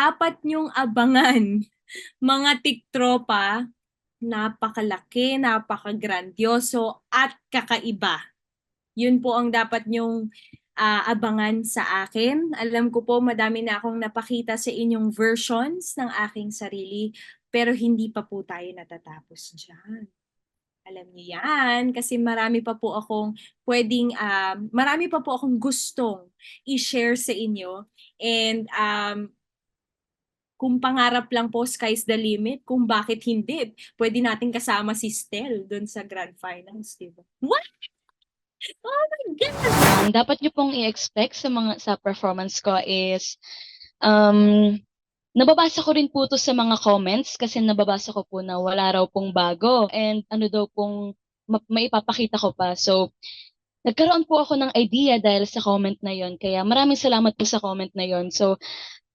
dapat nyong abangan, mga tiktropa, napakalaki, napakagrandyoso at kakaiba. Yun po ang dapat nyong abangan sa akin. Alam ko po madami na akong napakita sa inyong versions ng aking sarili, pero hindi pa po tayo natatapos dyan. Alam niyo yan, kasi marami pa po akong gustong i-share sa inyo. And kung pangarap lang po, sky's the limit. Kung bakit hindi, pwede natin kasama si Stel doon sa Grand Finals, di ba? What? Oh my God! Ang dapat niyo pong i-expect sa performance ko is um, nababasa ko rin po to sa mga comments kasi nababasa ko po na wala raw pong bago and ano daw pong maipapakita ko pa. So, nagkaroon po ako ng idea dahil sa comment na yon. Kaya maraming salamat po sa comment na yon. So,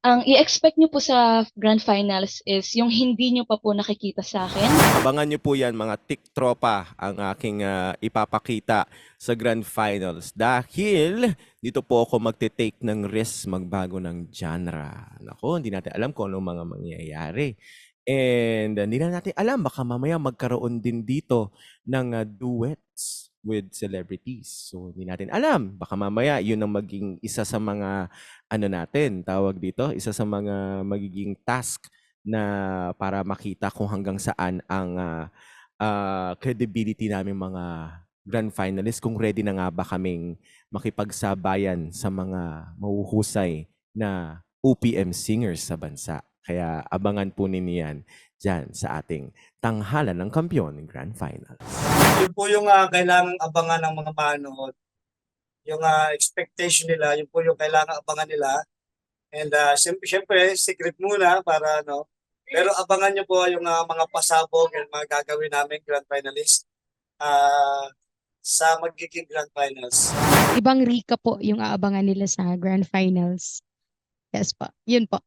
ang i-expect nyo po sa Grand Finals is yung hindi nyo pa po nakikita sa akin. Abangan nyo po yan mga tiktropa ang aking ipapakita sa Grand Finals. Dahil dito po ako magte-take ng risk magbago ng genre. Nako, hindi natin alam kung anong mga mangyayari. And hindi na natin alam, baka mamaya magkaroon din dito ng duets with celebrities. So hindi natin alam, baka mamaya yun ang maging isa sa mga ano natin, tawag dito, isa sa mga magiging task na para makita kung hanggang saan ang credibility namin mga grand finalists, kung ready na nga ba kaming makipagsabayan sa mga mahuhusay na OPM singers sa bansa. Kaya abangan po ninyo yan dyan sa ating tanghalan ng kampiyon ng Grand Finals. Yun po yung kailangang abangan ng mga manood. Yung expectation nila, yun po yung kailangang abangan nila. And syempre, secret muna para ano. Pero abangan nyo po yung mga pasabog and mga gagawin namin Grand Finalists sa magiging Grand Finals. Ibang Rika po yung aabangan nila sa Grand Finals. Yes po. Yun po.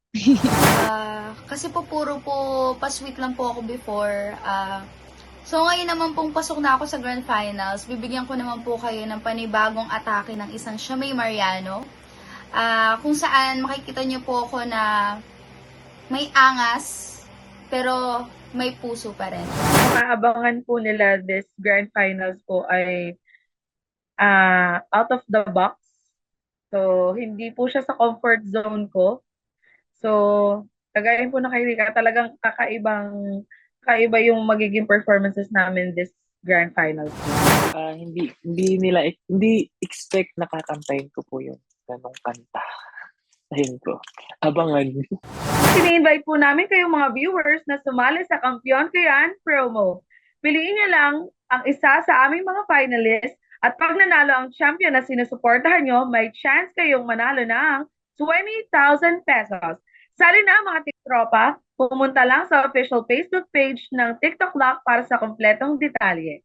Kasi po puro po pa-sweet lang po ako before. So ngayon naman pong pasok na ako sa Grand Finals, bibigyan ko naman po kayo ng panibagong atake ng isang Siamay Mariano. Kung saan makikita niyo po ako na may angas, pero may puso pa rin. Maabangan po nila this Grand Finals po ay out of the box. So, hindi po siya sa comfort zone ko. So, kagaya po na kay Rika, talagang kakaiba yung magiging performances namin this Grand Finals. Hindi expect na kakantayin ko po yung ganong kanta. Ayun po. Abangan. Sini-invite po namin kayong mga viewers na sumali sa Kampiyon Ko Yan promo. Piliin niyo lang ang isa sa aming mga finalists at pag nanalo ang champion na sinusuportahan nyo, may chance kayong manalo ng 20,000 pesos. Sali na mga tiktropa, pumunta lang sa official Facebook page ng TikTok Lock para sa kompletong detalye.